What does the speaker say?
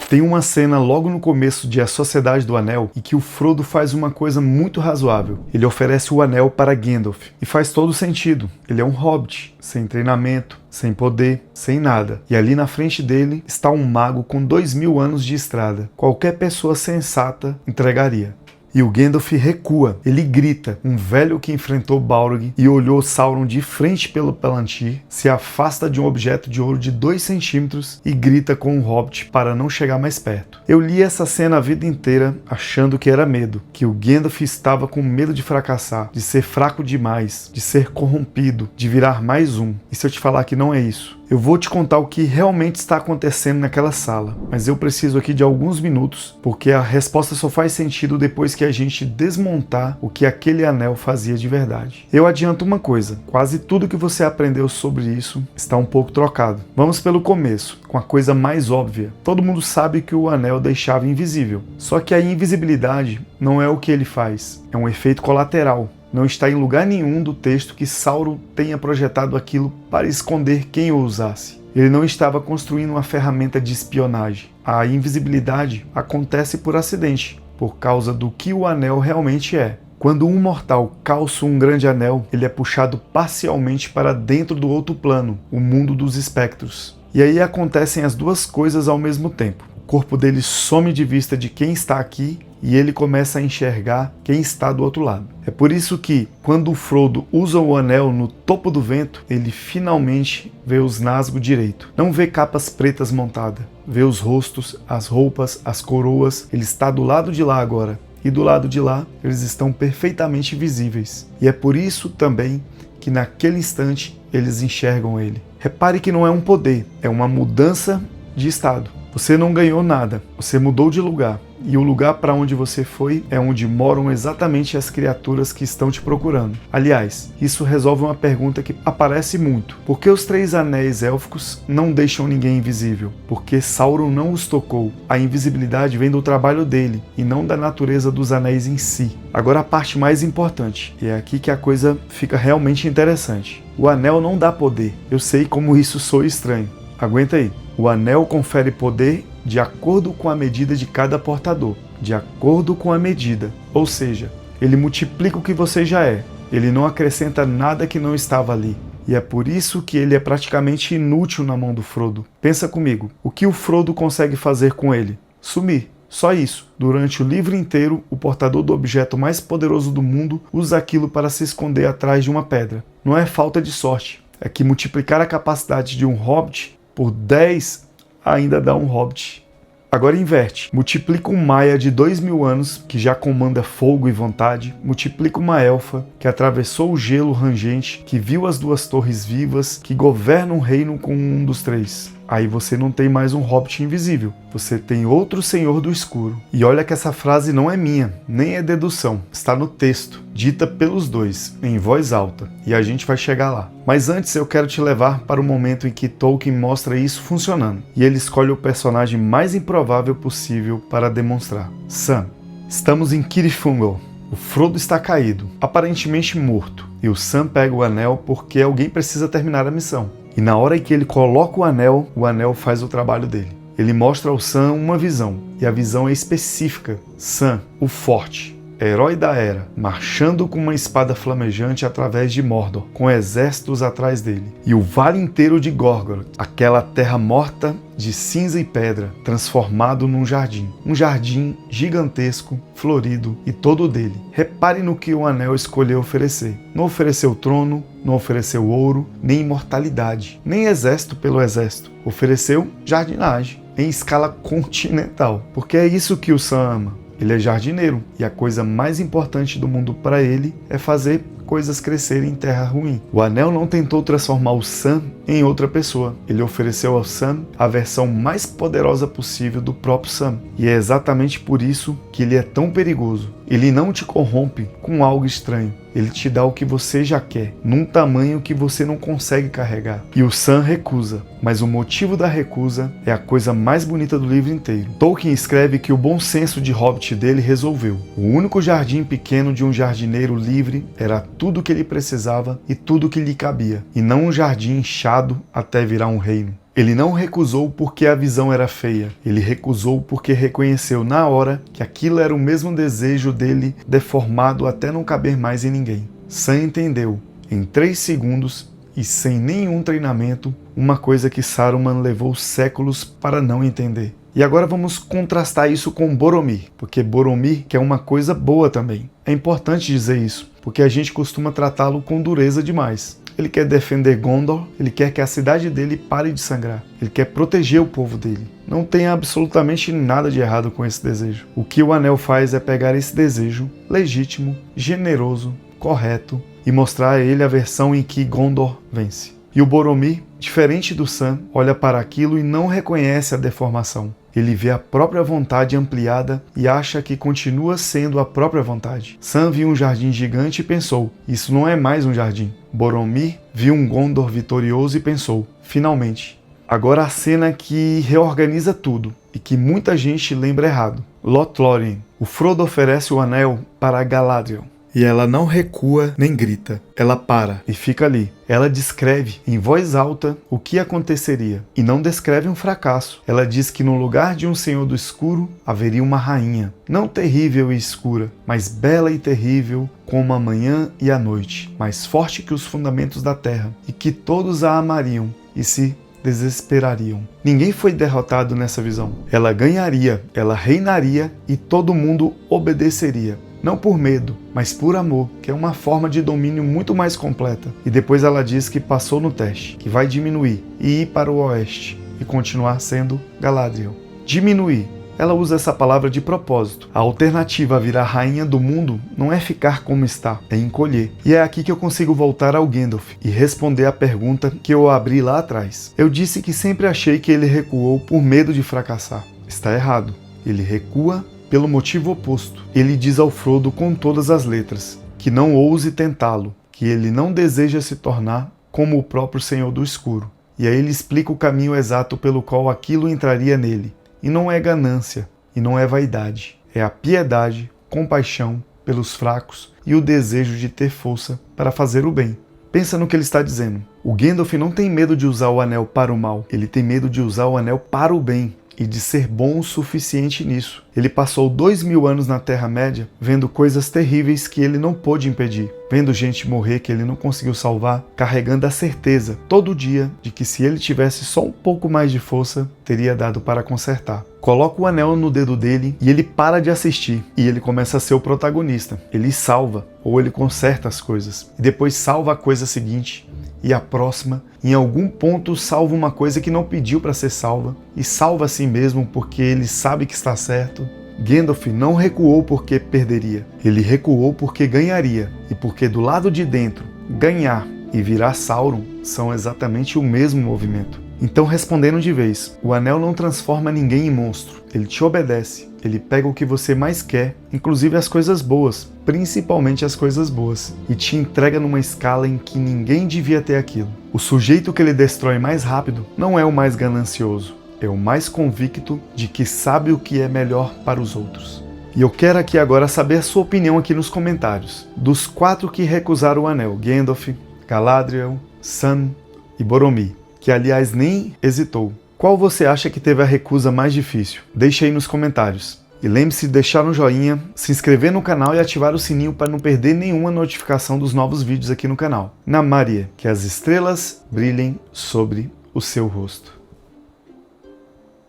Tem uma cena logo no começo de A Sociedade do Anel em que o Frodo faz uma coisa muito razoável. Ele oferece o anel para Gandalf. E faz todo sentido. Ele é um hobbit, sem treinamento, sem poder, sem nada. E ali na frente dele está um mago com 2000 anos de estrada. Qualquer pessoa sensata entregaria. E o Gandalf recua, ele grita, um velho que enfrentou Balrog e olhou Sauron de frente pelo Palantir, se afasta de um objeto de ouro de 2 centímetros e grita com o Hobbit para não chegar mais perto. Eu li essa cena a vida inteira achando que era medo, que o Gandalf estava com medo de fracassar, de ser fraco demais, de ser corrompido, de virar mais um. E se eu te falar que não é isso? Eu vou te contar o que realmente está acontecendo naquela sala, mas eu preciso aqui de alguns minutos, porque a resposta só faz sentido depois que a gente desmontar o que aquele anel fazia de verdade. Eu adianto uma coisa, quase tudo que você aprendeu sobre isso está um pouco trocado. Vamos pelo começo, com a coisa mais óbvia. Todo mundo sabe que o anel deixava invisível, só que a invisibilidade não é o que ele faz, é um efeito colateral. Não está em lugar nenhum do texto que Sauron tenha projetado aquilo para esconder quem o usasse. Ele não estava construindo uma ferramenta de espionagem. A invisibilidade acontece por acidente, por causa do que o anel realmente é. Quando um mortal calça um grande anel, ele é puxado parcialmente para dentro do outro plano, o mundo dos espectros. E aí acontecem as duas coisas ao mesmo tempo. O corpo dele some de vista de quem está aqui e ele começa a enxergar quem está do outro lado. É por isso que, quando o Frodo usa o anel no topo do vento, ele finalmente vê os Nazgûl direito. Não vê capas pretas montadas, vê os rostos, as roupas, as coroas. Ele está do lado de lá agora. E do lado de lá, eles estão perfeitamente visíveis. E é por isso também que naquele instante eles enxergam ele. Repare que não é um poder, é uma mudança de estado. Você não ganhou nada, você mudou de lugar. E o lugar para onde você foi é onde moram exatamente as criaturas que estão te procurando. Aliás, isso resolve uma pergunta que aparece muito. Por que os 3 anéis élficos não deixam ninguém invisível? Porque Sauron não os tocou. A invisibilidade vem do trabalho dele e não da natureza dos anéis em si. Agora a parte mais importante, e é aqui que a coisa fica realmente interessante. O anel não dá poder. Eu sei como isso soa estranho. Aguenta aí. O anel confere poder de acordo com a medida de cada portador, de acordo com a medida. Ou seja, ele multiplica o que você já é. Ele não acrescenta nada que não estava ali. E é por isso que ele é praticamente inútil na mão do Frodo. Pensa comigo, o que o Frodo consegue fazer com ele? Sumir. Só isso. Durante o livro inteiro, o portador do objeto mais poderoso do mundo usa aquilo para se esconder atrás de uma pedra. Não é falta de sorte. É que multiplicar a capacidade de um hobbit por 10 ainda dá um hobbit. Agora inverte. Multiplica um maia de 2000 anos, que já comanda fogo e vontade. Multiplica uma elfa, que atravessou o gelo rangente, que viu as 2 torres vivas, que governa um reino com um dos 3. Aí você não tem mais um hobbit invisível. Você tem outro senhor do escuro. E olha que essa frase não é minha, nem é dedução. Está no texto, dita pelos 2, em voz alta. E a gente vai chegar lá. Mas antes eu quero te levar para o momento em que Tolkien mostra isso funcionando. E ele escolhe o personagem mais improvável possível para demonstrar. Sam. Estamos em Cirithungol. O Frodo está caído, aparentemente morto. E o Sam pega o anel porque alguém precisa terminar a missão. E na hora em que ele coloca o anel faz o trabalho dele. Ele mostra ao Sam uma visão, e a visão é específica. Sam, o forte, herói da Era, marchando com uma espada flamejante através de Mordor, com exércitos atrás dele. E o vale inteiro de Gorgoroth, aquela terra morta de cinza e pedra, transformado num jardim. Um jardim gigantesco, florido e todo dele. Repare no que o anel escolheu oferecer. Não ofereceu trono, não ofereceu ouro, nem imortalidade, nem exército pelo exército. Ofereceu jardinagem, em escala continental. Porque é isso que o Sam ama. Ele é jardineiro, e a coisa mais importante do mundo para ele é fazer coisas crescerem em terra ruim. O anel não tentou transformar o Sam em outra pessoa. Ele ofereceu ao Sam a versão mais poderosa possível do próprio Sam. E é exatamente por isso que ele é tão perigoso. Ele não te corrompe com algo estranho. Ele te dá o que você já quer, num tamanho que você não consegue carregar. E o Sam recusa, mas o motivo da recusa é a coisa mais bonita do livro inteiro. Tolkien escreve que o bom senso de Hobbit dele resolveu. O único jardim pequeno de um jardineiro livre era tudo o que ele precisava e tudo o que lhe cabia, e não um jardim inchado até virar um reino. Ele não recusou porque a visão era feia. Ele recusou porque reconheceu na hora que aquilo era o mesmo desejo dele, deformado até não caber mais em ninguém. Sam entendeu, em 3 segundos e sem nenhum treinamento, uma coisa que Saruman levou séculos para não entender. E agora vamos contrastar isso com Boromir, porque Boromir quer uma coisa boa também. É importante dizer isso, porque a gente costuma tratá-lo com dureza demais. Ele quer defender Gondor, ele quer que a cidade dele pare de sangrar. Ele quer proteger o povo dele. Não tem absolutamente nada de errado com esse desejo. O que o Anel faz é pegar esse desejo legítimo, generoso, correto e mostrar a ele a versão em que Gondor vence. E o Boromir, diferente do Sam, olha para aquilo e não reconhece a deformação. Ele vê a própria vontade ampliada e acha que continua sendo a própria vontade. Sam viu um jardim gigante e pensou, isso não é mais um jardim. Boromir viu um Gondor vitorioso e pensou, finalmente. Agora a cena que reorganiza tudo e que muita gente lembra errado. Lothlórien. O Frodo oferece o anel para Galadriel. E ela não recua nem grita, ela para e fica ali. Ela descreve em voz alta o que aconteceria e não descreve um fracasso. Ela diz que no lugar de um Senhor do Escuro haveria uma rainha, não terrível e escura, mas bela e terrível como a manhã e a noite, mais forte que os fundamentos da terra, e que todos a amariam e se desesperariam. Ninguém foi derrotado nessa visão. Ela ganharia, ela reinaria e todo mundo obedeceria. Não por medo, mas por amor, que é uma forma de domínio muito mais completa. E depois ela diz que passou no teste, que vai diminuir e ir para o oeste e continuar sendo Galadriel. Diminuir. Ela usa essa palavra de propósito. A alternativa a virar rainha do mundo não é ficar como está, é encolher. E é aqui que eu consigo voltar ao Gandalf e responder a pergunta que eu abri lá atrás. Eu disse que sempre achei que ele recuou por medo de fracassar. Está errado. Ele recua pelo motivo oposto. Ele diz ao Frodo com todas as letras que não ouse tentá-lo, que ele não deseja se tornar como o próprio Senhor do Escuro. E aí ele explica o caminho exato pelo qual aquilo entraria nele. E não é ganância, e não é vaidade. É a piedade, compaixão pelos fracos e o desejo de ter força para fazer o bem. Pensa no que ele está dizendo. O Gandalf não tem medo de usar o anel para o mal, ele tem medo de usar o anel para o bem. E de ser bom o suficiente nisso. Ele passou 2000 anos na Terra-média vendo coisas terríveis que ele não pôde impedir, vendo gente morrer que ele não conseguiu salvar, carregando a certeza, todo dia, de que se ele tivesse só um pouco mais de força, teria dado para consertar. Coloca o anel no dedo dele e ele para de assistir, e ele começa a ser o protagonista. Ele salva, ou ele conserta as coisas, e depois salva a coisa seguinte, e a próxima, em algum ponto salva uma coisa que não pediu para ser salva, e salva a si mesmo porque ele sabe que está certo. Gandalf não recuou porque perderia, ele recuou porque ganharia, e porque do lado de dentro, ganhar e virar Sauron são exatamente o mesmo movimento. Então, respondendo de vez, o anel não transforma ninguém em monstro, ele te obedece, ele pega o que você mais quer, inclusive as coisas boas, principalmente as coisas boas, e te entrega numa escala em que ninguém devia ter aquilo. O sujeito que ele destrói mais rápido não é o mais ganancioso, é o mais convicto de que sabe o que é melhor para os outros. E eu quero aqui agora saber a sua opinião aqui nos comentários. Dos 4 que recusaram o anel, Gandalf, Galadriel, Sam e Boromir, que aliás nem hesitou. Qual você acha que teve a recusa mais difícil? Deixe aí nos comentários. E lembre-se de deixar um joinha, se inscrever no canal e ativar o sininho para não perder nenhuma notificação dos novos vídeos aqui no canal. Namaria, que as estrelas brilhem sobre o seu rosto.